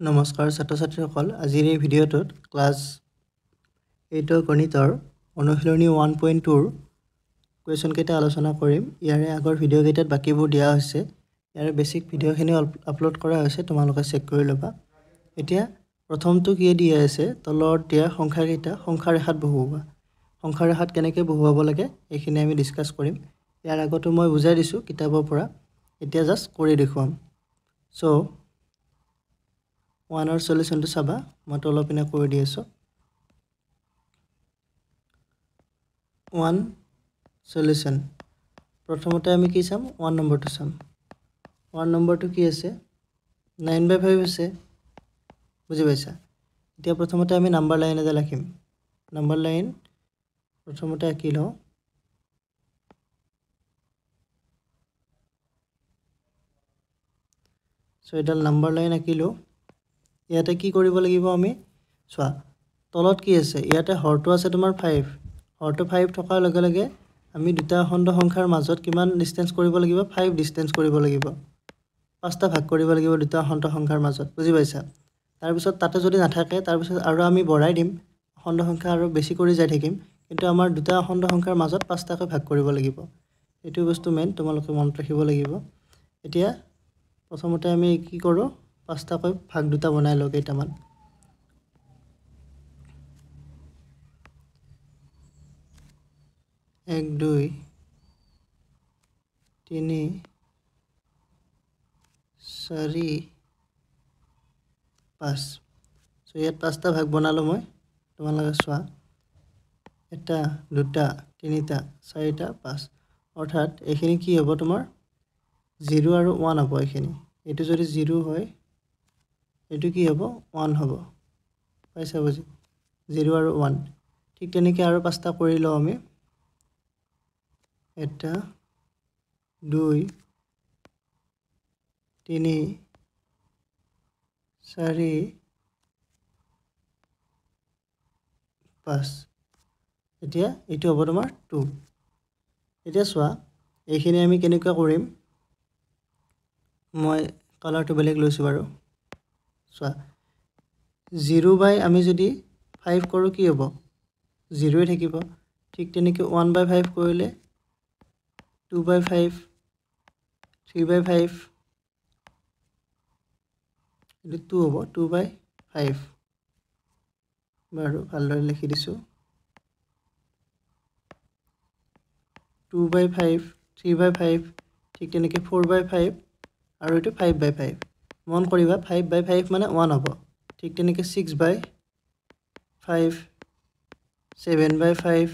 নমস্কাৰ ছাত্ৰ ছাত্ৰীসকল আজিৰ এই ভিডিঅ'টোত ক্লাছ 8 গণিতৰ অনুশীলনী 1.2 কুৱেশ্যন কেইটা আলোচনা কৰিম। ইয়াৰে আগৰ ভিডিঅ' কেইটাত বাকিবোৰ দিয়া হৈছে। ইয়াৰে বেছিক ভিডিঅ'খিনি আপলোড কৰা হৈছে, তোমালোকে চেক কৰি ল'বা। এতিয়া প্ৰথমটো কি দিয়া আছে, তলত দিয়া সংখ্যা কেইটা সংখ্যা ৰেখাত বহুওৱা। সংখ্যা ৰেখাত কেনেকৈ বহুৱাব লাগে এইখিনি আমি ডিছকাছ কৰিম। ইয়াৰ আগতো মই বুজাই দিছোঁ কিতাপৰ পৰা, এতিয়া জাষ্ট কৰি দেখুৱাম। চ' 1ৰ সলিউশনটো চাবা, মই তলৰ পিনে কৰি দি আছোঁ। 1 সলিউশন প্ৰথমতে আমি কি চাম, 1 নম্বৰটো চাম। 1 নম্বৰটো কি আছে, 9/5 আছে, বুজি পাইছা। এতিয়া প্ৰথমতে আমি নাম্বাৰ লাইন এটা লিখিম। নাম্বাৰ লাইন প্ৰথমতে আঁকি লওঁ। চ' এডাল নাম্বাৰ লাইন আঁকিলোঁ। ইয়াতে কি কৰিব লাগিব আমি, চোৱা তলত কি আছে, ইয়াতে হৰটো আছে তোমাৰ 5। হৰটো 5 থকাৰ লগে লগে আমি দুটা অখণ্ড সংখ্যাৰ মাজত কিমান ডিষ্টেঞ্চ কৰিব লাগিব, 5 ডিষ্টেঞ্চ কৰিব লাগিব। 5টা ভাগ কৰিব লাগিব দুটা অখণ্ড সংখ্যাৰ মাজত, বুজি পাইছা। তাৰপিছত তাতে যদি নাথাকে তাৰপিছত আৰু আমি বঢ়াই দিম, অখণ্ড সংখ্যা আৰু বেছি কৰি যাই থাকিম, কিন্তু আমাৰ দুটা অখণ্ড সংখ্যাৰ মাজত 5টাকৈ ভাগ কৰিব লাগিব। এইটো বস্তু মেইন, তোমালোকে মনত ৰাখিব লাগিব। এতিয়া প্ৰথমতে আমি কি কৰোঁ, 5টাকৈ ভাগ দুটা বনাই লওঁ কেইটামান। এক, 2, 3, 4, 5। চ' ইয়াত 5টা ভাগ বনালোঁ মই, তোমালোকে চোৱা 1, 2, 3, 4, 5। অৰ্থাৎ এইখিনি কি হ'ব তোমাৰ 0 আৰু 1 হ'ব। এইটো যদি 0 হয় এইটো কি হ'ব, 1 হ'ব, পাইছা বুজি, 0 আৰু 1। ঠিক তেনেকৈ আৰু 5টা কৰি লওঁ আমি। 1, 2, 3, 4, 5। এতিয়া এইটো হ'ব তোমাৰ 2। এতিয়া চোৱা এইখিনি আমি কেনেকৈ কৰিম, মই কালাৰটো বেলেগ লৈছোঁ বাৰু। চোৱা 0 আমি যদি 5 কৰোঁ কি হ'ব, 0ই থাকিব। ঠিক তেনেকৈ 1/5 কৰিলে 2/5, 3/5, এইটো 2 হ'ব, 2/5 বাৰু ভালদৰে লিখি দিছোঁ। 2/5, 3/5, ঠিক তেনেকৈ 4/5 আৰু এইটো 5/5। মন কৰিবা 5/5 মানে 1 হ'ব। ঠিক তেনেকৈ 6/5, 7/5,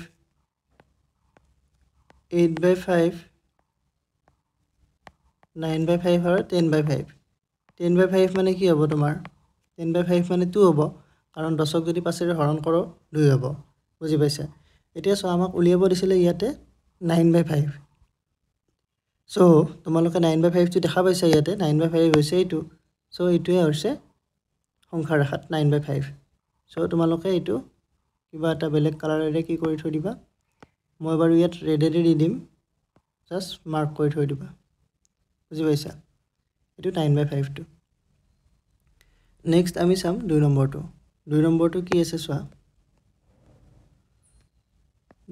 8/5, 9/5 আৰু 10/5। 10/5 মানে কি হ'ব তোমাৰ, 10/5 মানে 2 হ'ব, কাৰণ 10ক যদি 5ৰে হৰণ কৰোঁ 2 হ'ব, বুজি পাইছা। এতিয়া চোৱা আমাক উলিয়াব দিছিলে ইয়াতে 9/5। চ' তোমালোকে 9/5টো দেখা পাইছা, ইয়াতে 9/5 হৈছে এইটো। চ' এইটোৱে হৈছে সংখ্যা ৰেখাত 9/5। চ' তোমালোকে এইটো কিবা এটা বেলেগ কালাৰেৰে কি কৰি থৈ দিবা, মই বাৰু ইয়াত ৰেডেৰে দি দিম, জাষ্ট মাৰ্ক কৰি থৈ দিবা, বুজি পাইছা। এইটো 9/5টো। নেক্সট আমি চাম 2 নম্বৰটো। 2 নম্বৰটো কি আছে চোৱা,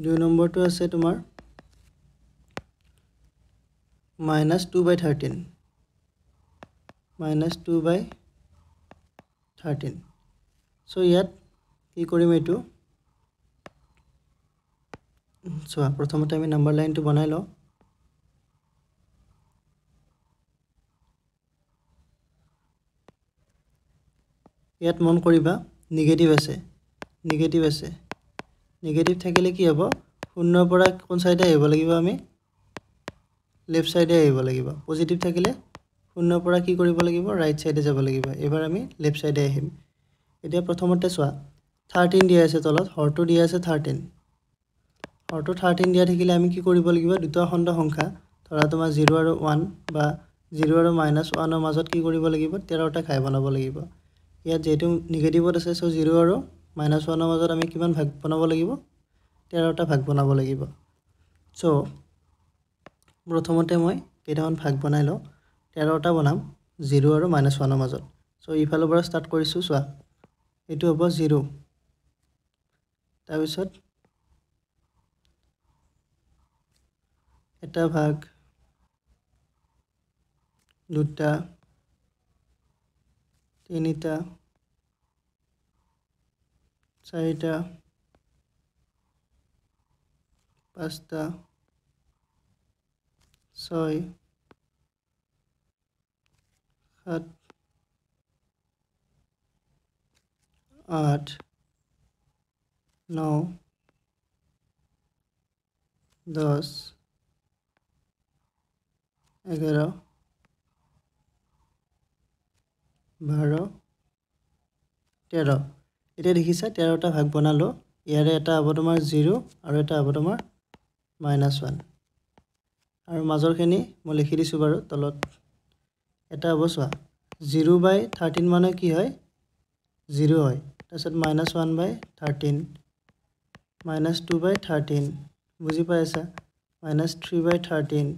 2 নম্বৰটো আছে তোমাৰ -2/13। -2/13। চ' ইয়াত কি কৰিম, এইটো চোৱা প্ৰথমতে আমি নাম্বাৰ লাইনটো বনাই লওঁ। ইয়াত মন কৰিবা নিগেটিভ আছে। নিগেটিভ থাকিলে কি হ'ব, 0ৰ পৰা কোন চাইডে আহিব লাগিব, আমি লেফ্ট চাইডে আহিব লাগিব। পজিটিভ থাকিলে 0ৰ পৰা কি কৰিব লাগিব, ৰাইট চাইডে যাব লাগিব। এবাৰ আমি লেফ্ট চাইডে আহিম। এতিয়া প্ৰথমতে চোৱা 13 দিয়া আছে তলত, হৰটো দিয়া আছে 13। হৰটো 13 দিয়া থাকিলে আমি কি কৰিব লাগিব, দুটা অখণ্ড সংখ্যা ধৰা তোমাৰ 0 আৰু 1 বা 0 আৰু -1ৰ মাজত কি কৰিব লাগিব, 13টা ঘাই বনাব লাগিব। ইয়াত যিহেতু নিগেটিভত আছে, চ' 0 আৰু -1ৰ মাজত আমি কিমান ভাগ বনাব লাগিব, 13টা ভাগ বনাব লাগিব। চ' প্ৰথমতে মই কেইটামান ভাগ বনাই লওঁ, 13টা বনাম 0 আৰু -1ৰ মাজত। চ' সো ইফালৰ পৰা ষ্টাৰ্ট কৰিছোঁ চোৱা এইটো হ'ব 0 তাৰপিছত এটা ভাগ দুটা তিনিটা চাৰিটা পাঁচটা ছয় সাত আঠ ন 10 11 12 13 এতিয়া দেখিছা 13টা ভাগ বনালো ইয়াৰে এটা হ'ব তোমাৰ 0 আৰু এটা হ'ব তোমাৰ -1 আৰু মাজৰখিনি মই লিখি দিছোঁ বাৰু তলত এটা হ'ব চোৱা 0/13 মানে কি হয় 0 হয় তাৰপিছত -1/13 -2/13 বুজি পাইছা -3/13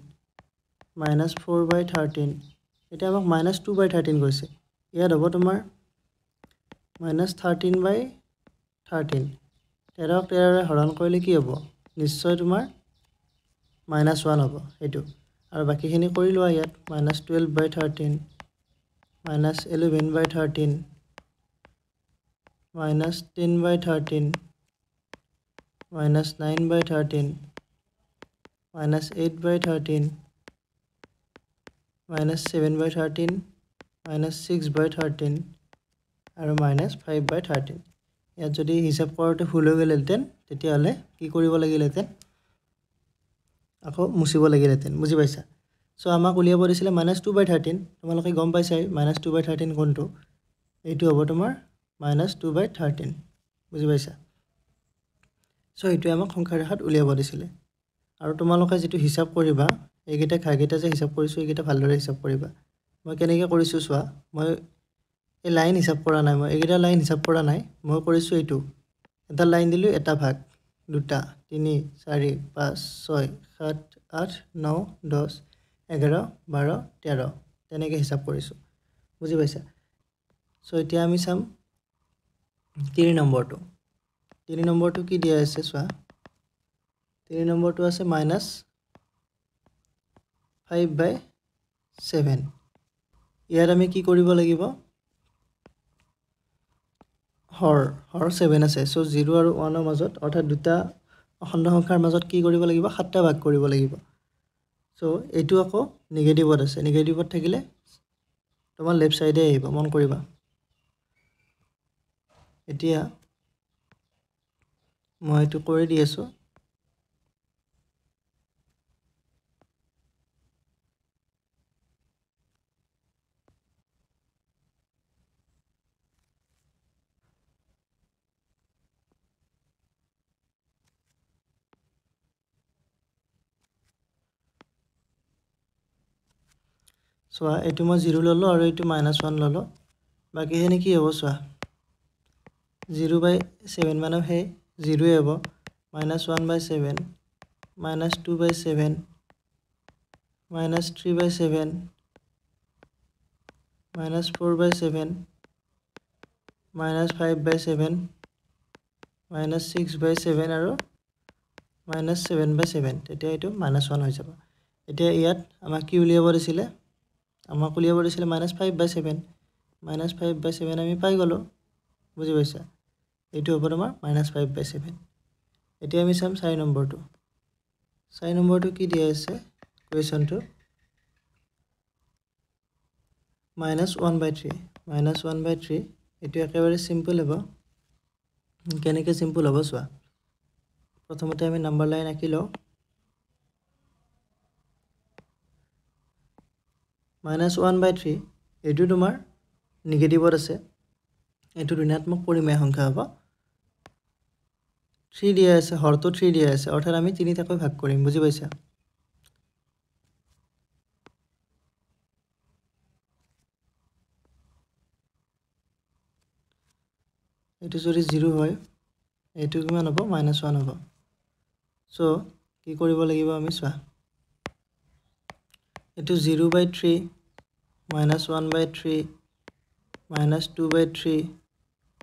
-4/13 এটা আমাক -2/13 কৈছে ইয়াত হ'ব তোমাৰ -13/13 13ক 13ৰে হৰণ কৰিলে কি হ'ব নিশ্চয় তোমাৰ -1 হ'ব এইটো আৰু বাকিখিনি কৰি লোৱা ইয়াত -12/13 -11/13 -10/13 -9/13 -8/13 -7/13 -6/13 আৰু -5/13 ইয়াত যদি হিসাব কৰোঁতে ভুল হৈ গ'লহেঁতেন তেতিয়াহ'লে কি কৰিব লাগিলহেঁতেন আকৌ মুছিব লাগিলহেঁতেন বুজি পাইছা সো আমাক উলিয়াব দিছিলে -2/13 তোমালোকে গম পাইছাই -2/13 কোনটো এইটো হ'ব তোমাৰ -2/13 বুজি পাইছা সো এইটোৱে আমাক সংখ্যা ৰেখাত উলিয়াব দিছিলে আৰু তোমালোকে যেটো হিসাব কৰিবা এইকেইটা ঘাগেটা যে হিসাব কৰিছো এইকেইটা ভালদৰে হিসাব কৰিবা মই কেনেকৈ কৰিছো চোৱা মই এই লাইন হিসাব কৰা নাই মই এইকেইটা লাইন হিসাব কৰা নাই মই কৰিছো এইটো এটা লাইন দিলো এটা ভাগ দুটা 3 4 5 6 7 8 9 10 11 12 13 তেনেকৈ হিসাব কৰিছো বুজি পাইছা সো এতিয়া আমি চাম 3 নম্বৰটো 3 নম্বৰটো কি দিয়া আছে চোৱা 3 নম্বৰটো আছে -5/7 ইয়াত আমি কি কৰিব লাগিব হৰ 7 আছে সো 0 আৰু 1 ৰ মাজত অৰ্থাৎ দুটা অখণ্ড সংখ্যাৰ মাজত কি কৰিব লাগিব 7টা ভাগ কৰিব লাগিব সো এইটো আকৌ নিগেটিভত আছে নিগেটিভত থাকিলে তোমাৰ লেফট সাইডে আহিব মন কৰিবা এতিয়া মই এইটো কৰি দি আছো চোৱা এইটো মই 0 ললো আৰু এইটো -1 ললো বাকিখিনি কি হ'ব চোৱা 0/7 মানে সেই 0 হ'ব -1/7 -2/7 -3/7 -4/7 -5/7 -6/7 আৰু -7/7 তেতিয়া এইটো -1 হৈ যাব এতিয়া ইয়াত আমাক কি উলিয়াব দিছিলে আমাক উলিয়াব দিছিলে -5/7 -5/7 আমি পাই গলো বুজি পাইছা এইটো হ'ব তোমাৰ -5/7 এতিয়া আমি চাম 4 নম্বৰটো 4 নম্বৰটো কি দিয়া আছে কুৱেশ্যনটো -1/3 -1/3 এইটো একেবাৰে সিম্পল হ'ব কেনেকৈ সিম্পল হ'ব চোৱা প্ৰথমতে আমি নাম্বাৰ লাইন আঁকি লওঁ -1/3 এইটো তোমাৰ নিগেটিভত আছে এইটো ঋণাত্মক পৰিমেয় সংখ্যা হ'ব 3 দিয়া আছে হৰটো 3 দিয়া আছে অৰ্থাৎ আমি 3টাকৈ ভাগ কৰিম বুজি পাইছা এইটো যদি 0 হয় এইটো কিমান হ'ব -1 হ'ব সো কি কৰিব লাগিব আমি চোৱা এইটো 0/3 -1/3 -2/3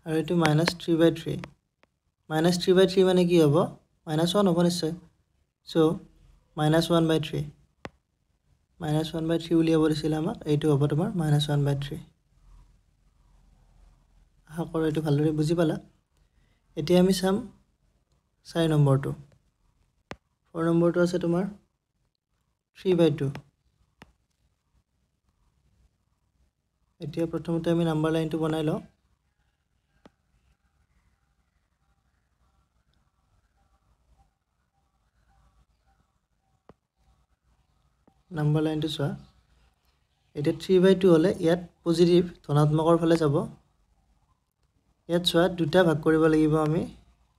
আৰু এইটো -3/3 -3/3 মানে কি হ'ব -1 হ'ব নিশ্চয় সো -1/3 -1/3 উলিয়াব দিছিল আমাক এইটো হ'ব তোমাৰ -1/3 আশা কৰোঁ এইটো ভালদৰে বুজি পালা এতিয়া আমি চাম 4 নম্বৰটো 4 নম্বৰটো আছে তোমাৰ 3/2 এতিয়া প্ৰথমতে আমি নাম্বাৰ লাইনটো বনাই লওঁ নাম্বাৰ লাইনটো চোৱা এতিয়া 3/2 হ'লে ইয়াত পজিটিভ ধনাত্মকৰ ফালে যাব ইয়াত চোৱা দুটা ভাগ কৰিব লাগিব আমি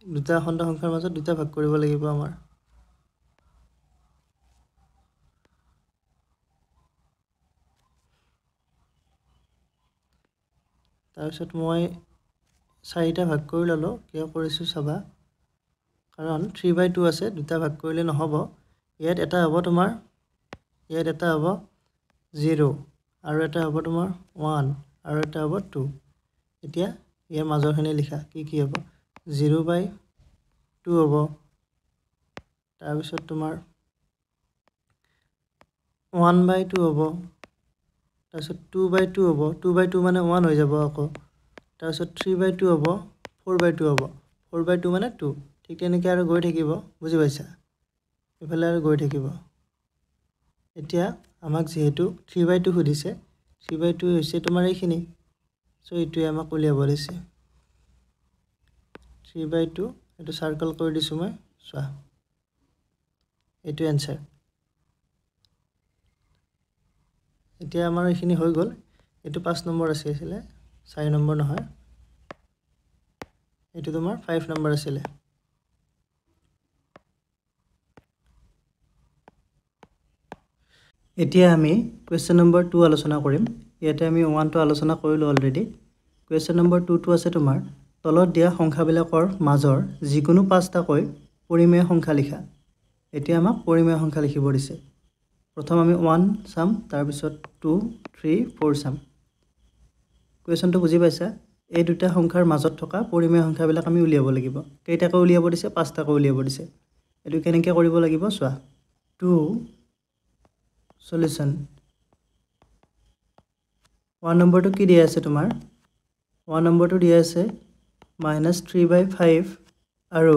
দুটা খণ্ড সংখ্যাৰ মাজত দুটা ভাগ কৰিব লাগিব আমাৰ তাৰপিছত মই 4টা ভাগ কৰি ললো কিয় কৰিছো চাবা কাৰণ 3/2 আছে দুটা ভাগ কৰিলে নহব ইয়াত এটা হ'ব তোমাৰ ইয়াত এটা হ'ব 0 আৰু এটা হ'ব তোমাৰ 1 আৰু এটা হ'ব 2 এতিয়া ইয়াৰ মাজৰখিনি লিখা কি হ'ব 0/2 হ'ব তাৰপিছত তোমাৰ 1/2 হ'ব তাৰপিছত 2/2 হ'ব 2/2 মানে 1 হৈ যাব আকৌ তাৰপিছত 3/2 হ'ব 4/2 হ'ব 4/2 মানে 2 ঠিক তেনেকৈ আৰু গৈ থাকিব বুজি পাইছা এফালে আৰু গৈ থাকিব এতিয়া আমাক যেহেতু 3/2 সুধিছে 3/2 হৈছে তোমাৰ এইখিনি সো এইটোৱে আমাক উলিয়াব দিছে 3/2 এইটো সাৰ্কেল কৰি দিছো মই চোৱা এইটো এনসাৰ এতিয়া আমাৰ এইখিনি হৈ গ'ল এইটো 5 নম্বৰ আছিল 4 নম্বৰ নহয় এইটো তোমাৰ 5 নম্বৰ আছিল এতিয়া আমি কোৱেশ্চন নম্বৰ 2 আলোচনা কৰিম ইয়াতে আমি 1 টো আলোচনা কৰিলো অলৰেডি কোৱেশ্চন নম্বৰ 2 টো আছে তোমাৰ তলত দিয়া সংখ্যাবিলাকৰ মাজৰ যিকোনো 5টাকৈ পৰিমেয় সংখ্যা লিখা এতিয়া আমাক পৰিমেয় সংখ্যা লিখিব দিছে প্ৰথম আমি 1 চাম তাৰ পিছত 2 3 4 চাম কোৱেশ্চনটো বুজি পাইছা এই দুটা সংখ্যাৰ মাজত থকা পৰিমেয় সংখ্যাবিলাক আমি উলিয়াব লাগিব কেইটাকৈ উলিয়াব দিছে 5টাকৈ উলিয়াব দিছে এটো কেনেকৈ কৰিব লাগিব চোৱা 2 সলিউশন 1 নম্বৰটো কি দিয়া আছে তোমাৰ 1 নম্বৰটো দিয়া আছে -3/5 আৰু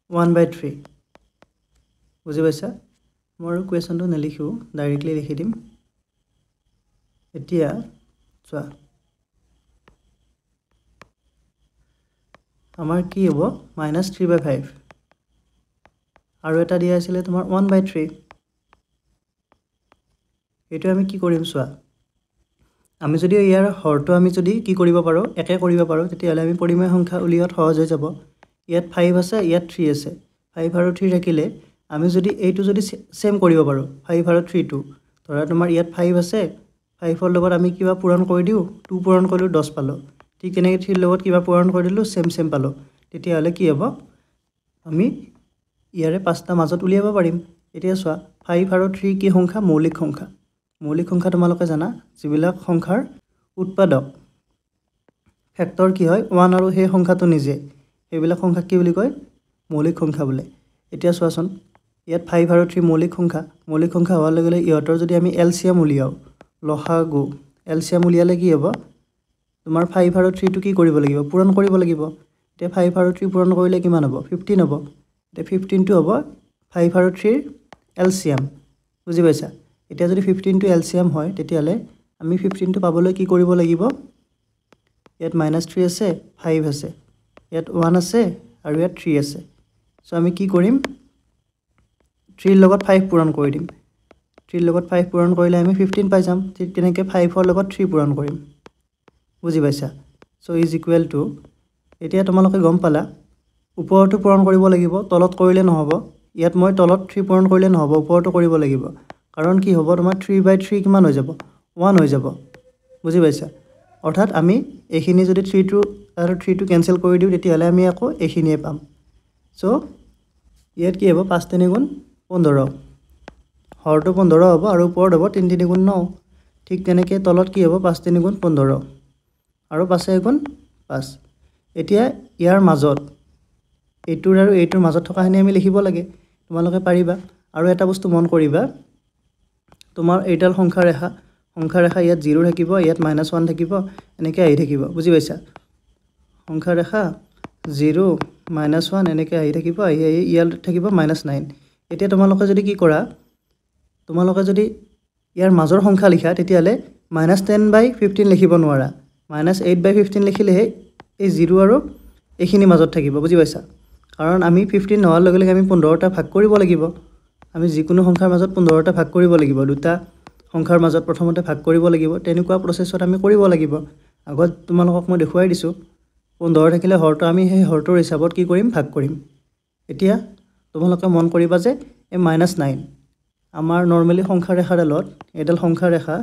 1/3 বুজি পাইছা মই কোৱেশ্চনটো নেলিখো ডাইৰেক্টলি লিখি দিম এতিয়া চোৱা আমাৰ কি হ'ব -3/5 আৰু এটা দিয়া আছিল তোমাৰ 1/3 এইটো আমি কি কৰিম চোৱা আমি যদি ইয়াৰ হৰটো আমি যদি কি কৰিব পাৰো একে কৰিব পাৰো তেতিয়াহলে আমি পৰিমেয় সংখ্যা উলিয়াত সহজ হৈ যাব ইয়াত 5 আছে ইয়াত 3 আছে 5 আৰু 3 ৰাখিলে আমি যদি এইটো যদি সেম কৰিব পাৰো 5 আৰু 3 টো ধৰা তোমাৰ ইয়াত 5 আছে 5 ৰ লগত আমি কিবা পূৰণ কৰি দিও 2 পূৰণ কৰিলো 10 পালো ঠিক তেনেকৈ 3 ৰ লগত কিবা পূৰণ কৰি দিলো সেম পালো তেতিয়াহলে কি হ'ব আমি ইয়াৰে 5টা মাজত উলিয়াব পাৰিম এতিয়া চোৱা 5 আৰু 3 কি সংখ্যা মৌলিক সংখ্যা তোমালোকে জানা যিবিলাক সংখ্যাৰ উৎপাদক ফেক্টৰ কি হয় 1 আৰু সেই সংখ্যাটো নিজে এইবিলাক সংখ্যা কি বুলি কয় মৌলিক সংখ্যা বোলে এতিয়া চোৱাচোন ইয়াত 5 আৰু 3 মৌলিক সংখ্যা হোৱাৰ লগে লগে ইহঁতৰ যদি আমি এলসিএম উলিয়াও লসাগু এলসিএম উলিয়ালে কি হ'ব তোমাৰ 5 আৰু 3 টো কি কৰিব লাগিব পূৰণ কৰিব লাগিব এতিয়া 5 আৰু 3 পূৰণ কৰিলে কিমান হ'ব 15 হ'ব এতিয়া 15 টো হ'ব 5 আৰু 3 এলসিএম বুজি পাইছা এতিয়া যদি 15 টো এলসিএম হয় তেতিয়ালে আমি 15 টো পাবলৈ কি কৰিব লাগিব ইয়াত -3 আছে 5 আছে ইয়াত 1 আছে আৰু ইয়াত 3 আছে সো আমি কি কৰিম 3 ৰ লগত 5 পূৰণ কৰি দিম 3 ৰ লগত 5 পূৰণ কৰিলে আমি 15 পাই যাম ঠিক তেনেকৈ 5 ৰ লগত 3 পূৰণ কৰিম বুজি পাইছা সো ইজ ইকুৱেল টু এতিয়া তোমালোকে গম পালা ওপৰটো পূৰণ কৰিব লাগিব তলত কৰিলে নহব ইয়াত মই তলত 3 পূৰণ কৰিলে নহব ওপৰটো কৰিব লাগিব কাৰণ কি হ'ব তোমাৰ 3/3 কিমান হৈ যাব 1 হৈ যাব বুজি পাইছা অৰ্থাৎ আমি এইখিনি যদি 3 টো আৰু 3 টো কেনসেল কৰি দিও তেতিয়াহলে আমি আকৌ এইখিনিয়ে পাম সো ইয়াত কি হ'ব 5 3 গুণ 15 হৰটো 15 হ'ব আৰু ওপৰত হ'ব 3 3 গুণ 9 ঠিক তেনেকৈ তলত কি হ'ব 5 3 গুণ 15 আৰু 5 গুণ 5 এতিয়া ইয়াৰ মাজত এইটোৰ আৰু এইটোৰ মাজত থকাখিনি আমি লিখিব লাগে তোমালোকে পাৰিবা আৰু এটা বস্তু মন কৰিবা তোমাৰ এইডাল সংখ্যা ৰেখা ইয়াত 0 থাকিব ইয়াত -1 থাকিব এনেকৈ আহি থাকিব বুজি পাইছা সংখ্যা ৰেখা 0 -1 এনেকৈ আহি থাকিব আহি ইয়াত থাকিব -9 এতিয়া তোমালোকে যদি কি কৰা তোমালোকে যদি ইয়াৰ মাজৰ সংখ্যা লিখা তেতিয়াহলে -10/15 লিখিব নোৱাৰা -8/15 লিখিলেহে এই 0 আৰু এইখিনি মাজত থাকিব বুজি পাইছা কাৰণ আমি 15 নোৱাৰ লগে লগে আমি 15টা ভাগ কৰিব লাগিব আমি যিকোনো সংখ্যাৰ মাজত 15টা ভাগ কৰিব লাগিব দুটা সংখ্যাৰ মাজত প্ৰথমতে ভাগ কৰিব লাগিব তেনেকুৱা প্ৰচেছত আমি কৰিব লাগিব আগত তোমালোকক মই দেখুৱাই দিছো 15 থাকিলে হৰটো আমি সেই হৰটোৰ হিচাপত কি কৰিম ভাগ কৰিম এতিয়া তোমালোকে মন কৰিবা যে এই -9 আমাৰ নৰমালি সংখ্যা ৰেখাডালত এডাল সংখ্যা ৰেখা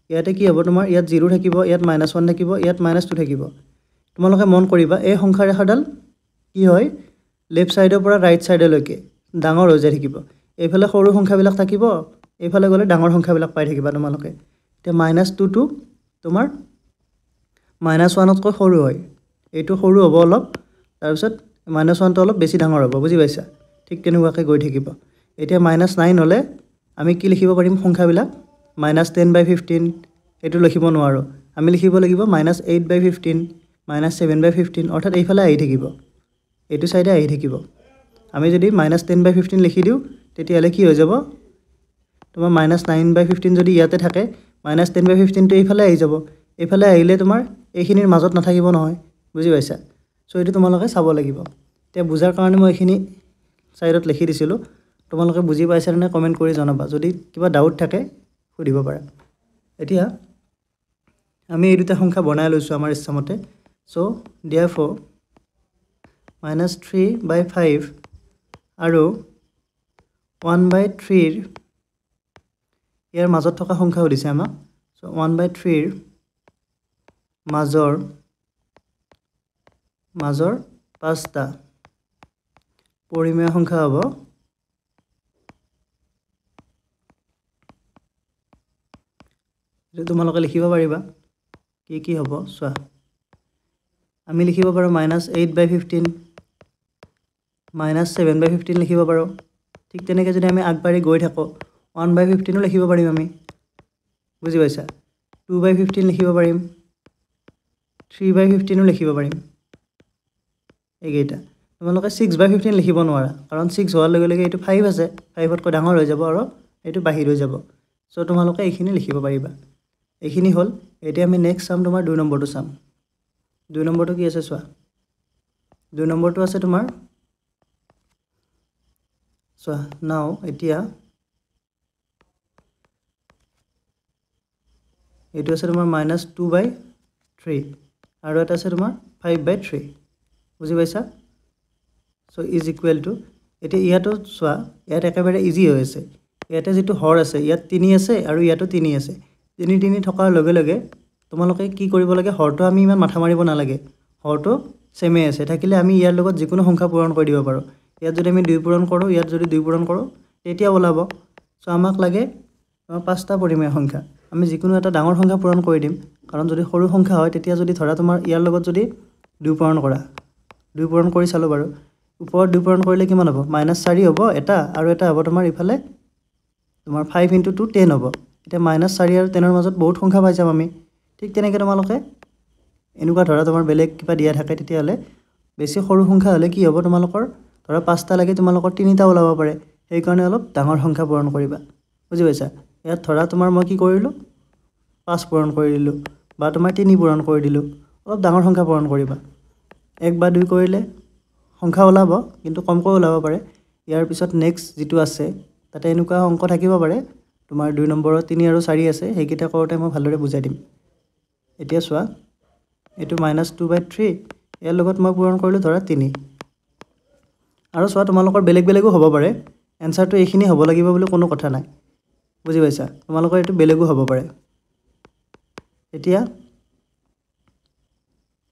ইয়াতে কি হ'ব তোমাৰ ইয়াত 0 থাকিব ইয়াত -1 থাকিব ইয়াত -2 থাকিব তোমালোকে মন কৰিবা এই সংখ্যা ৰেখাডাল কি হয় লেফট সাইডৰ পৰা ৰাইট সাইডলৈকে ডাঙৰ হৈ যায় থাকিব এইফালে সৰু সংখ্যাবিলাক থাকিব এইফালে গলে ডাঙৰ সংখ্যাবিলাক পাই থাকিবা তোমালোকে এতিয়া -2 টো তোমাৰ -1 তকৈ সৰু হয় এইটো সৰু হ'ব অলপ তাৰ পিছত -1 টো অলপ বেছি ডাঙৰ হ'ব বুজি পাইছা ঠিক তেনেকুৱাকৈ গৈ থাকিব এতিয়া -9 হলে আমি কি লিখিব পাৰিম সংখ্যাবিলাক -10/15 এটো লিখিব নোৱাৰো আমি লিখিব লাগিব -8/15 -7/15 অৰ্থাৎ এইফালে আহি থাকিব এইটো সাইডে আহি থাকিব আমি যদি -10/15 লিখি দিও তেতিয়ালে কি হৈ যাব তোমাৰ -9/15 যদি ইয়াতে থাকে -10/15 টো এইফালে আহি যাব এইফালে আহিলে তোমাৰ এইখিনিৰ মাজত নাথাকিব নহয় বুজি পাইছা সো এটো তোমালোকে চাব লাগিব এতিয়া বুজাৰ কাৰণে মই এইখিনি সাইডত লিখি দিছিলো তোমালোকে বুজি পাইছা নে কমেন্ট কৰি জনাবা যদি কিবা ডাউট থাকে সুধিব পাৰা এতিয়া আমি এই দুটা সংখ্যা বনাই লৈছো আমাৰ ইচ্ছামতে সো therefore -3/5 আৰু 1/3 ইয়াৰ মাজত থকা সংখ্যা দিছে আমাক সো 1/3 মাজৰ 5টা পৰিমেয় সংখ্যা হ'ব যে তোমালোকে লিখিব পাৰিবা কি হ'ব চোৱা আমি লিখিব পাৰো -8/15 -7/15 লিখিব পাৰো ঠিক তেনেকৈ যদি আমি আগবাঢ়ি গৈ থাকো 1/15 ও লিখিব পাৰিম আমি বুজি পাইছা 2/15 লিখিব পাৰিম 3/15 ও লিখিব পাৰিম এইকেইটা তোমালোকে 6/15 লিখিব নোৱাৰা কাৰণ 6 হোৱাৰ লগে লগে এইটো 5 আছে 5 তকৈ ডাঙৰ হৈ যাব আৰু এইটো বাহিৰ হৈ যাব সো তোমালোকে এইখিনি লিখিব পাৰিবা এইখিনি হল এতিয়া আমি নেক্সট চাম তোমাৰ 2 নম্বৰটো চাম 2 নম্বৰটো কি আছে চোৱা 2 নম্বৰটো আছে তোমাৰ চোৱা নাও এতিয়া এইটো আছে তোমাৰ -2/3 আৰু এটা আছে তোমাৰ 5/3 বুজি পাইছা সো ইজ ইকুৱেল টু এতিয়া ইয়াতো চোৱা ইয়াত একেবাৰে ইজি হৈ আছে ইয়াতে যেটো হৰ আছে ইয়াত 3 আছে আৰু ইয়াতো 3 আছে 3 থকাৰ লগে লগে তোমালোকে কি কৰিব লাগে হৰটো আমি ইমান মাথা মাৰিব নালাগে হৰটো সেমে আছে থাকিলে আমি ইয়াৰ লগত যিকোনো সংখ্যা পূৰণ কৰি দিব পাৰো ইয়াত যদি আমি 2 পূৰণ কৰো ইয়াত যদি 2 পূৰণ কৰো তেতিয়া ওলাব সো আমাক লাগে 5টা পৰিমেয় সংখ্যা আমি যিকোনো এটা ডাঙৰ সংখ্যা পূৰণ কৰি দিম কাৰণ যদি সৰু সংখ্যা হয় তেতিয়া যদি ধৰা তোমাৰ ইয়াৰ লগত যদি 2 পূৰণ কৰা 2 পূৰণ কৰি চালো বাৰু ওপৰত 2 পূৰণ কৰিলে কিমান হ'ব -4 হ'ব এটা আৰু এটা হ'ব তোমাৰ ইফালে তোমাৰ 5 * 2 10 হ'ব এতিয়া -4 আৰু 10 ৰ মাজত বহুত সংখ্যা পাই যাম আমি ঠিক তেনেকৈ তোমালোকে এনেকুৱা ধৰা তোমাৰ বেলেগ কিবা দিয়া থাকে তেতিয়ালে বেছি সৰু সংখ্যা হলে কি হ'ব তোমালোকৰ ধৰা 5টা লাগে তোমালোকৰ 3টা ওলাব পাৰে সেই কাৰণে অলপ ডাঙৰ সংখ্যা পূৰণ কৰিবা বুজি পাইছা ইয়াত ধৰা তোমাৰ মই কি কৰিলো 5 পূৰণ কৰি দিলো বা তোমাৰ 3 পূৰণ কৰি দিলো অলপ ডাঙৰ সংখ্যা পূৰণ কৰিবা 1 বা 2 কৰিলে সংখ্যা ওলাব কিন্তু কমকৈ ওলাব পাৰে ইয়াৰ পিছত নেক্সট যেটো আছে তাতে এনেকুৱা অংক থাকিব পাৰে তোমাৰ 2 নম্বৰত 3 আৰু 4 আছে সেইকেইটা কৰোতে মই ভালদৰে বুজাই দিম এতিয়া চোৱা এটো -2/3 ইয়াৰ লগত মই পূৰণ কৰিলো ধৰা 3 আৰু চোৱা তোমালোকৰ বেলেগ বেলেগো হ'ব পাৰে এনসাৰটো এইখিনি হ'ব লাগিব বুলি কোনো কথা নাই বুজি পাইছা তোমালোকৰ এটো বেলেগো হ'ব পাৰে এতিয়া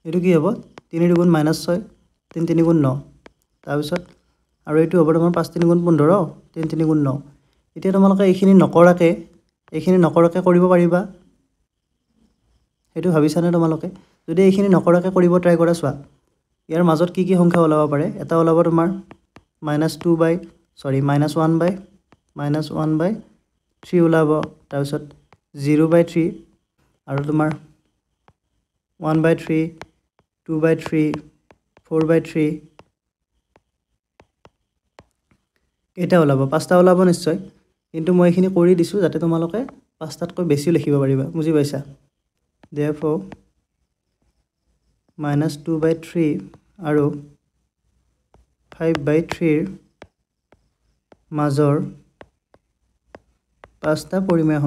এটো কি হ'ব 3 * -6 3 3 * 9 তাৰ পিছত আৰু এটো হ'ব তোমাৰ 5 3 * 15 3 3 * 9 এতিয়া তোমালোকে এইখিনি নকৰাকে কৰিব পাৰিবা সেইটো ভাবিছানে তোমালোকে যদি এইখিনি নকৰাকৈ কৰিব ট্ৰাই কৰা চোৱা ইয়াৰ মাজত কি সংখ্যা ওলাব পাৰে এটা ওলাব তোমাৰ -1/3 ওলাব তাৰপিছত 0/3 আৰু তোমাৰ 1/3 2/3 4/3 এটা ওলাব পাঁচটা ওলাব নিশ্চয় কিন্তু মই এইখিনি কৰি দিছোঁ যাতে তোমালোকে পাঁচটাতকৈ বেছি লিখিব পাৰিবা বুজি পাইছা therefore -2/3 আৰু 5/3 মাজৰ পাঁচটা পৰিমেয়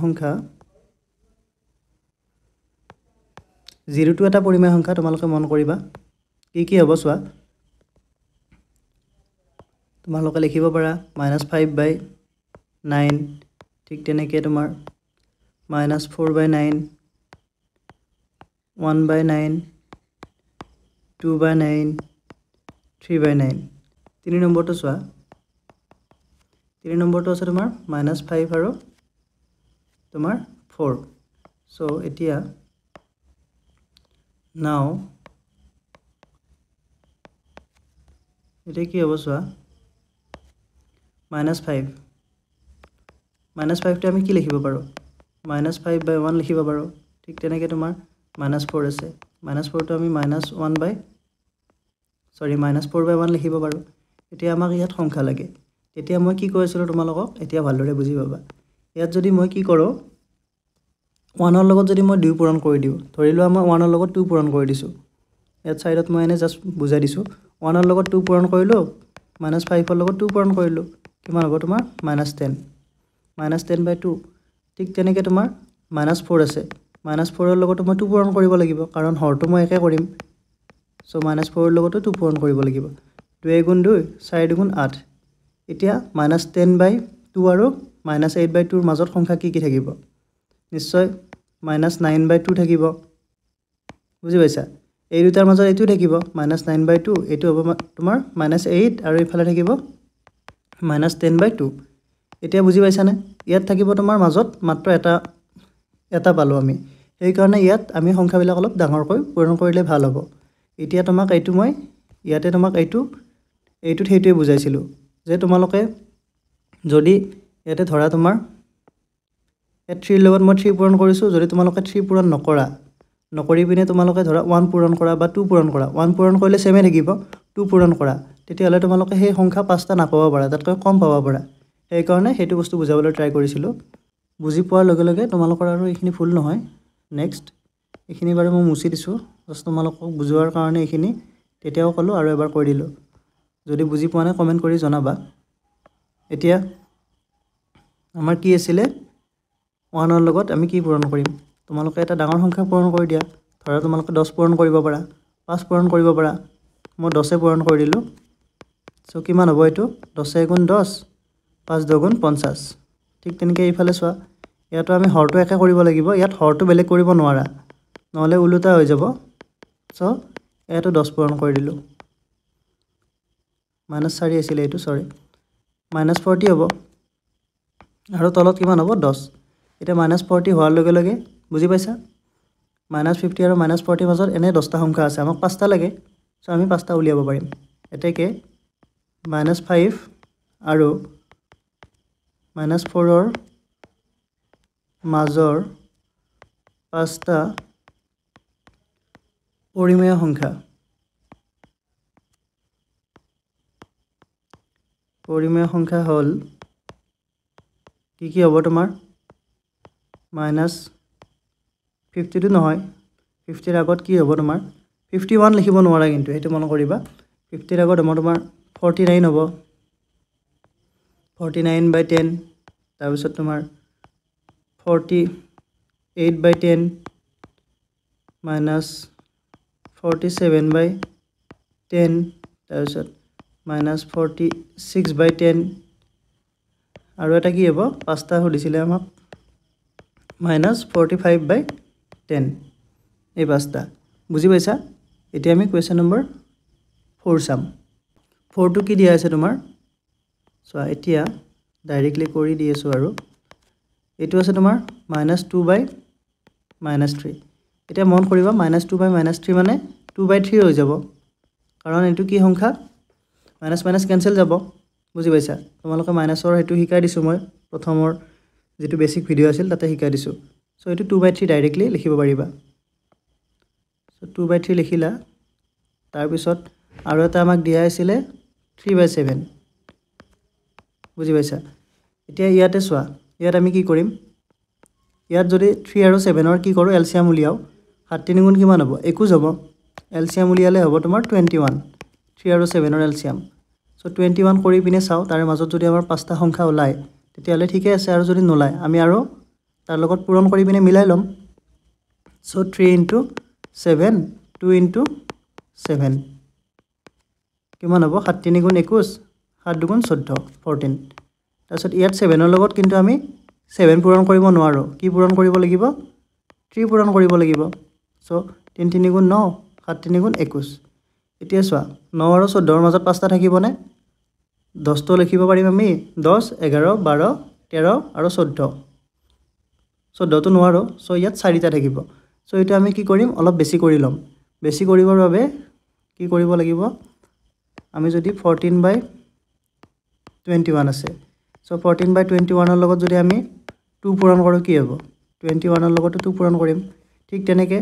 সংখ্যা জিৰোটো এটা পৰিমেয় সংখ্যা তোমালোকে মন কৰিবা কি হ'ব চোৱা তোমালোকে লিখিব পাৰা -5/9 ঠিক তেনেকৈ তোমাৰ -4/9 1/9 2/9 3/9 তিনি নম্বৰটো চোৱা তিনি নম্বৰটো আছে তোমাৰ -5 আৰু তোমাৰ 4 সো এতিয়া নাও এতিয়া কি হ'ব চোৱা -5টো আমি কি লিখিব পাৰোঁ -5/1 লিখিব পাৰোঁ ঠিক তেনেকৈ তোমাৰ -4 আছে -4টো আমি -4/1 লিখিব পাৰোঁ এতিয়া আমাক ইয়াত সংখ্যা লাগে তেতিয়া মই কি কৈছিলোঁ তোমালোকক এতিয়া ভালদৰে বুজি পাবা ইয়াত যদি মই কি কৰোঁ 1ৰ লগত যদি মই 2 পূৰণ কৰি দিওঁ ধৰি লোৱা মই 1ৰ লগত 2 পূৰণ কৰি দিছোঁ ইয়াত চাইডত মই এনে জাষ্ট বুজাই দিছোঁ 1ৰ লগত 2 পূৰণ কৰিলোঁ -5ৰ লগত 2 পূৰণ কৰিলোঁ কিমান হ'ব তোমাৰ -10 -10/2 ঠিক তেনেকৈ তোমাৰ -4 আছে -4ৰ লগতো মই 2 পূৰণ কৰিব লাগিব কাৰণ হৰটো মই একে কৰিম সো -4ৰ লগতো 2 পূৰণ কৰিব লাগিব 2 × 2 4 × 8 এতিয়া -10/2 আৰু -8/2ৰ মাজত সংখ্যা কি থাকিব নিশ্চয় -9/2 থাকিব বুজি পাইছা এই দুটাৰ মাজত এইটো থাকিব -9/2 এইটো হ'ব তোমাৰ -8 আৰু ইফালে থাকিব -10/2 এতিয়া বুজি পাইছানে ইয়াত থাকিব তোমাৰ মাজত মাত্ৰ এটা পালোঁ আমি সেইকাৰণে ইয়াত আমি সংখ্যাবিলাক অলপ ডাঙৰকৈ পূৰণ কৰিলে ভাল হ'ব এতিয়া তোমাক এইটো মই ইয়াতে তোমাক এইটোত সেইটোৱে বুজাইছিলোঁ যে তোমালোকে যদি ইয়াতে ধৰা তোমাৰ 3ৰ লগত মই 3 পূৰণ কৰিছোঁ যদি তোমালোকে 3 পূৰণ নকৰি পিনে তোমালোকে ধৰা 1 পূৰণ কৰা বা 2 পূৰণ কৰা 1 পূৰণ কৰিলে সেমে থাকিব 2 পূৰণ কৰা তেতিয়াহ'লে তোমালোকে সেই সংখ্যা 5টা নাপাব পাৰা তাতকৈ কম পাব পাৰা সেইকাৰণে সেইটো বস্তু বুজাবলৈ ট্ৰাই কৰিছিলোঁ বুজি পোৱাৰ লগে লগে তোমালোকৰ আৰু এইখিনি ভুল নহয় নেক্সট এইখিনি বাৰু মই মুছি দিছোঁ জাষ্ট তোমালোকক বুজোৱাৰ কাৰণে এইখিনি তেতিয়াও ক'লোঁ আৰু এবাৰ কৈ দিলোঁ যদি বুজি পোৱা নাই কমেণ্ট কৰি জনাবা এতিয়া আমাৰ কি আছিলে 1ৰ লগত আমি কি পূৰণ কৰিম তোমালোকে এটা ডাঙৰ সংখ্যা পূৰণ কৰি দিয়া ধৰা তোমালোকে 10 পূৰণ কৰিব পাৰা 5 পূৰণ কৰিব পাৰা মই 10 পূৰণ কৰি দিলোঁ সো কিমান হ'ব এইটো 10 × 10 5 × 2 = 50 ঠিক তেনেকৈ এইফালে চোৱা ইয়াতো আমি হৰটো একে কৰিব লাগিব ইয়াত হৰটো বেলেগ কৰিব নোৱাৰা নহ'লে ওলোটা হৈ যাব সো ইয়াতো 10 পূৰণ কৰি দিলোঁ -4 আছিলে এইটো সৰি -40 হ'ব আৰু তলত কিমান হ'ব 10 এতিয়া -40 হোৱাৰ লগে লগে বুজি পাইছা -50 আৰু -40 মাজত এনে 10টা সংখ্যা আছে আমাক 5টা লাগে সো আমি 5টা উলিয়াব পাৰিম এতেকে -5 আৰু -4ৰ মাজৰ 5টা পৰিমেয় সংখ্যা হ'ল কি হ'ব তোমাৰ -50টো নহয় 50ৰ আগত কি হ'ব তোমাৰ 51 লিখিব নোৱাৰা কিন্তু সেইটো মন কৰিবা 50ৰ আগত হ'ব তোমাৰ 49 হ'ব 49/10 তাৰপিছত তোমাৰ 48/10 -47/10 তাৰপিছত -46/10 আৰু এটা কি হ'ব 5টা সুধিছিলে আমাক -45/10 এই 5টা বুজি পাইছা এতিয়া আমি কুৱেশ্যন নম্বৰ 4 চাম 4টো কি দিয়া আছে তোমাৰ চোৱা এতিয়া ডাইৰেক্টলি কৰি দি আছোঁ আৰু এইটো আছে তোমাৰ -2/-3 এতিয়া মন কৰিবা -2/-3 মানে 2/3 হৈ যাব কাৰণ এইটো কি সংখ্যা মাইনাছ মাইনাছ কেনচেল যাব বুজি পাইছা তোমালোকে মাইনাছৰ সেইটো শিকাই দিছোঁ মই প্ৰথমৰ যেটো বেসিক ভিডিও আছিল তাতে শিকাই দিছোঁ সো এইটো 2/3 ডাইৰেক্টলি লিখিব পাৰিবা সো 2/3 লিখিলা তাৰ পিছত আৰু এটা আমাক দিয়া আছিল 3/7 বুজি পাইছা এতিয়া ইয়াতে চোৱা ইয়াত আমি কি কৰিম ইয়াত যদি 3 আৰু 7 ৰ কি কৰো এলসিয়াম উলিয়াও 7 3 গুণ কিমান হ'ব 21 হ'ব এলসিয়াম উলিয়ালে হ'ব তোমাৰ 21 3 আৰু 7 ৰ এলসিয়াম সো 21 কৰি পিনে চাও তাৰে মাজত যদি আমাৰ পাঁচটা সংখ্যা ওলায় তেতিয়ালে ঠিকে আছে আৰু যদি নোলায় আমি আৰু তাৰ লগত পূৰণ কৰি পিনে মিলাই লম সো 3 * 7 2 * 7 কিমান হ'ব 7 3 গুণ 21 7 2 গুণ 14 14 তাৰপিছত ইয়াত 7 ৰ লগত কিন্তু আমি 7 পূৰণ কৰিব নোৱাৰো কি পূৰণ কৰিব লাগিব 3 পূৰণ কৰিব লাগিব সো 3 3 গুণ 9 7 3 গুণ 21 এতিয়া চোৱা 9 আৰু 14 ৰ মাজত পাঁচটা থাকিবনে 10 তো লিখিব পাৰিম আমি 10 11 12 13 আৰু 14 14 তো নোৱাৰো সো ইয়াত 4টা থাকিব সো এটা আমি কি কৰিম অলপ বেছি কৰি লম বেছি কৰিবৰ বাবে কি কৰিব লাগিব আমি যদি 14/21 আছে সো 14/21 ৰ লগত যদি আমি 2 পূৰণ কৰো কি হ'ব 21 ৰ লগত 2 পূৰণ কৰিম ঠিক তেনেকে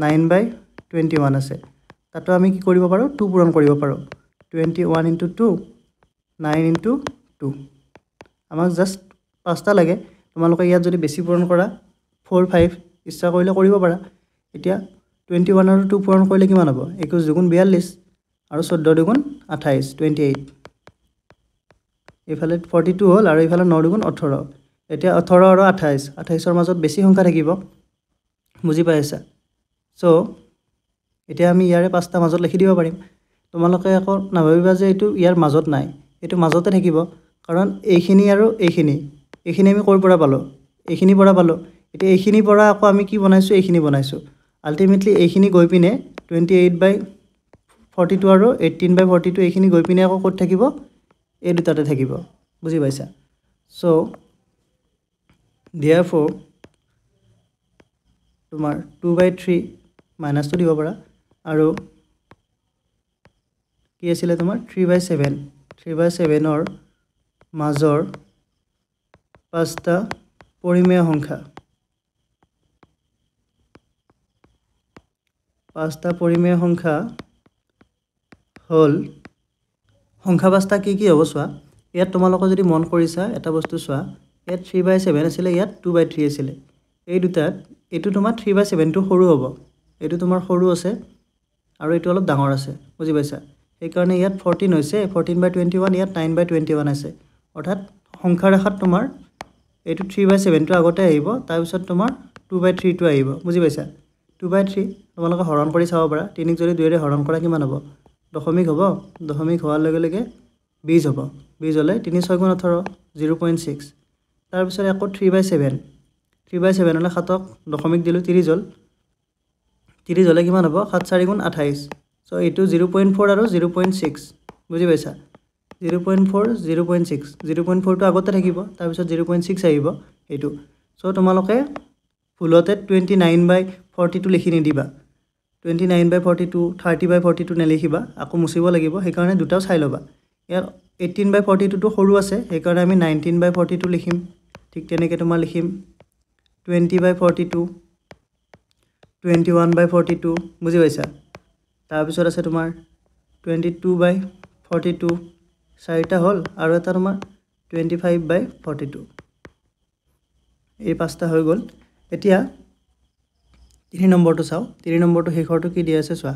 9/21 আছে তাতো আমি কি কৰিব পাৰো 2 পূৰণ কৰিব পাৰো 21 * 2 9 * 2 আমাক জাস্ট পাঁচটা লাগে তোমালোকে ইয়াত যদি বেছি পূৰণ কৰা 4 5 ইচ্ছা কৰিলে কৰিব পাৰা এতিয়া 21 আৰু 2 পূৰণ কৰিলে কিমান হ'ব 21 * 2 = 42 আৰু 14 * 2 = 28 28 এফালে 42 হ'ল আৰু এফালে 9 * 2 = 18 এতিয়া 18 আৰু 28 28 ৰ মাজত বেছি সংখ্যা থাকিব বুজি পাইছা সো এতিয়া আমি ইয়াৰে পাঁচটা মাজত লিখি দিব পাৰিম তোমালোকে আকৌ নাভাবিবা যে এইটো ইয়াৰ মাজত নাই এইটো মাজতে থাকিব কাৰণ এইখিনি আৰু এইখিনি আমি কৰ পৰা পালো এইখিনি পৰা পালো এতিয়া এইখিনি পৰা আকৌ আমি কি বনাইছো এইখিনি বনাইছো আলটিমেটলি এইখিনি গৈ পিনে 28/42 আৰু 18/42 এইখিনি গৈ পিনে আকৌ ক'ত থাকিব এই দুটাতে থাকিব বুজি পাইছা সো therefore তোমাৰ 2/3 মাইনাসটো দিব পাৰা আৰু কি আছিল তোমাৰ 3/7 ৰ মাজৰ পাঁচটা পৰিমেয় সংখ্যা হল সংখ্যা পাঁচটা কি হ'ব চোৱা ইয়াত তোমালোকে যদি মন কৰিছা এটা বস্তু চোৱা ইয়াত 3/7 আছিল ইয়াত 2/3 আছিল এই দুটাত এটো তোমাৰ 3/7 টো সৰু হ'ব এটো তোমাৰ সৰু আছে আৰু এটো অলপ ডাঙৰ আছে বুজি পাইছা এই কাৰণে ইয়াত 14 হৈছে 14/21 ইয়াত 9/21 আছে অৰ্থাৎ সংখ্যা ৰেখাত তোমাৰ এটো 3/7 টো আগতে আহিব তাৰ পিছত তোমাৰ 2/3 টো আহিব বুজি পাইছা 2/3 তোমালোকে হৰণ কৰি চাব পাৰা 3 ক যদি 2 ৰে হৰণ কৰা কিমান হ'ব দশমিক হ'ব দশমিক হোৱাৰ লগে লগে 20 হ'ব 20 হলে 3 6 * 18 0.6 তাৰ পিছত আকৌ 3/7 হলে 7ক দশমিক দিলো 30 হল 30 হলে কিমান হ'ব 7 4 * 28 সো এটো 0.4 আৰু 0.6 বুজি পাইছা 0.4 0.6 0.4 টো আগতে থাকিব তাৰ পিছত 0.6 আহিব এটো সো তোমালোকে ভুলতে 29/42 লিখি নিদিবা 29/42 30/42 নেলিখিবা আকৌ মুছিব লাগিব সেই কাৰণে দুটাও চাই লবা ইয়াৰ 18/42 টো সৰু আছে সেই কাৰণে আমি 19/42 লিখিম ঠিক তেনেকে তোমাৰ লিখিম 20/42 21/42 বুজি পাইছা তাৰ পিছত আছে তোমাৰ 22/42 চাৰিটা হল আৰু এটা তোমাৰ 25/42 এই পাঁচটা হৈ গল এতিয়া 3 নম্বৰটো চাও 3 নম্বৰটো হেখৰটো কি দিয়া আছে চোৱা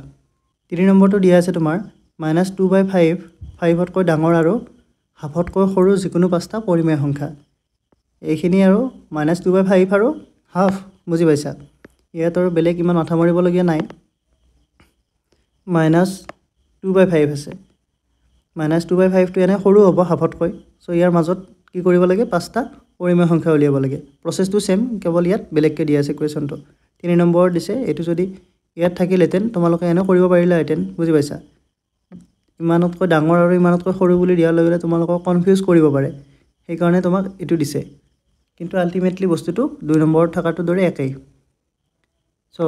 3 নম্বৰটো দিয়া আছে তোমাৰ -2/5 5তকৈ ডাঙৰ আৰু হাফতকৈ সৰু যিকোনো পাঁচটা পৰিমেয় সংখ্যা এইখিনি আৰু -2/5 আৰু হাফ বুজি পাইছা ইয়াত আৰু বেলেগ ইমান মাথা মাৰিব লগিয়া নাই -2/5 আছে -2/5 টো এনে সৰু হ'ব হাফতকৈ সো ইয়াৰ মাজত কি কৰিব লাগে পাঁচটা পৰিমেয় সংখ্যা উলিয়াব লাগে প্ৰসেসটো সেম কেৱল ইয়াত বেলেগকে দিয়া আছে কোৱেশ্চনটো 3 নম্বৰ দিছে এটো যদি ইয়াত থাকিলেতেন তোমালোকে এনে কৰিব পাৰিলা হেতেন বুজি পাইছা ইমানতকৈ ডাঙৰ আৰু ইমানতকৈ সৰু বুলি দিয়াৰ লগে লগে তোমালোকক কনফিউজ কৰিব পাৰে সেইকাৰণে তোমাক এইটো দিছে কিন্তু আল্টিমেটলি বস্তুটো 2 নম্বৰত থকাটো দৰে একেই সো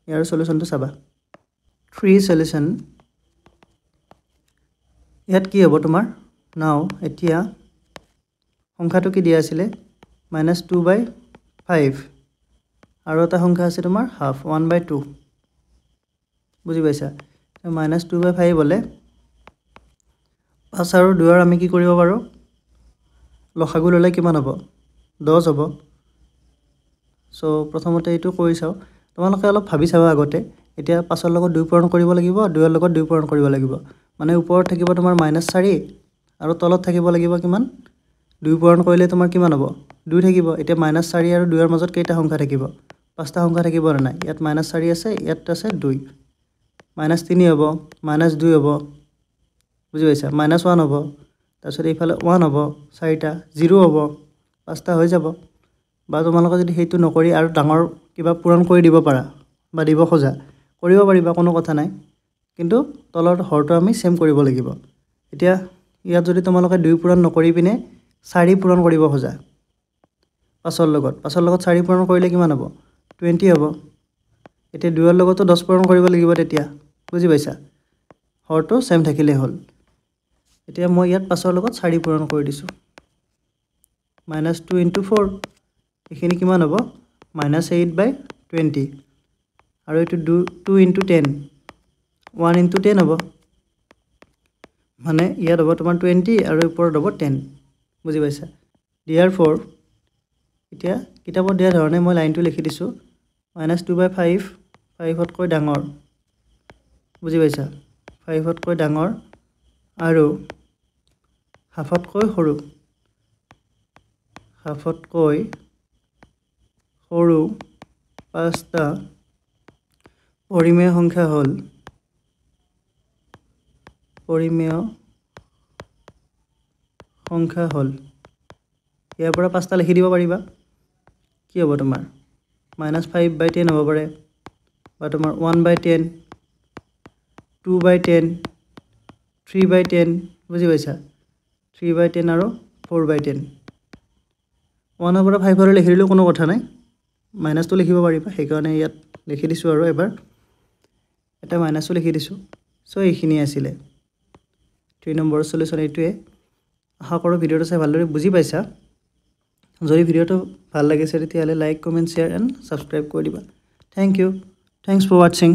ইয়াৰ সলিউশনটো চাবা 3 সলিউশন ইয়াত কি হ'ব তোমাৰ নাও এতিয়া সংখ্যাটো কি দিয়া আছিল -2/5 আৰু এটা সংখ্যা আছে তোমাৰ হাফ 1/2 বুজি পাইছা -2/5 হলে 5 আৰু 2 আমি কি কৰিব পাৰো লসাগু ললে কিমান হ'ব 10 হ'ব সো প্ৰথমতে এইটো কৰি চাও তোমালোকে অলপ ভাবি চাবা আগতে এতিয়া 5 ৰ লগত 2 পূৰণ কৰিব লাগিব 2 ৰ লগত 2 পূৰণ কৰিব লাগিব মানে ওপৰত থাকিব তোমাৰ -4 আৰু তলত থাকিব লাগিব কিমান 2 পূৰণ কৰিলে তোমাৰ কিমান হ'ব 2 থাকিব এতিয়া -4 আৰু 2 ৰ মাজত কেইটা সংখ্যা থাকিব 5টা সংখ্যা থাকিব না নাই ইয়াত -4 আছে ইয়াত আছে 2 -3 হ'ব -2 হ'ব বুজি পাইছা -1 হ'ব তাৰপিছত এইফালে 1 হ'ব 4টা 0 হ'ব 5টা হৈ যাব বা তোমালোকে যদি হেইটো নকৰি আৰু ডাঙৰ কিবা পূৰণ কৰি দিব পাৰা বা দিব খোজা কৰিব পাৰিবা কোনো কথা নাই কিন্তু তলৰ হৰটো আমি সেম কৰিব লাগিব এতিয়া ইয়াত যদি তোমালোকে 2 পূৰণ নকৰি পিনে 4 পূৰণ কৰিব খোজা 5 ৰ লগত 4 পূৰণ কৰিলে কিমান হ'ব 20 হ'ব এতিয়া 2 ৰ লগতো 10 পূৰণ কৰিব লাগিব তেতিয়া বুজি পাইছা হৰটো সেম থাকিলে হ'ল এতিয়া মই ইয়াত 5 ৰ লগত 4 পূৰণ কৰি দিছো -2 * 4 এখিনি কিমান হ'ব -8/20 আৰু এটো 2 * 10 1 * 10 হ'ব মানে ইয়াত হ'ব তোমাৰ 20 আৰু ওপৰত হ'ব 10 বুজি পাইছা therefore এতিয়া কিতাপত দিয়া ধৰণে মই লাইনটো লিখি দিছো -2/5 5তকৈ ডাঙৰ বুজি পাইছা 5তকৈ ডাঙৰ আৰু হাফতকৈ সৰু পাঁচটা পৰিমেয় সংখ্যা হ'ল ইয়াৰ পৰা পাঁচটা লিখি দিব পাৰিবা কি হ'ব তোমাৰ -5/10 হ'ব পাৰে বা তোমাৰ 1/10 2/10 3/10 বুজি পাইছা 3/10 আৰু 4/10 1 ৰ পৰা 5 লৈ লিখি দিলেও কোনো কথা নাই মাইনাসটো লিখিব পাৰিবা সেইকাৰণে ইয়াত লিখি দিছো আৰু এবাৰ এটা মাইনাসও লিখি দিছো সো এইখিনি আছিল 3 নম্বৰ সলিউশন এইটোৱে আশা কৰো ভিডিওটো চাই ভালদৰে বুজি পাইছা যদি ভিডিওটো ভাল লাগিছে তেতিয়াহলে like comment share and subscribe কৰি দিবা thank you thanks for watching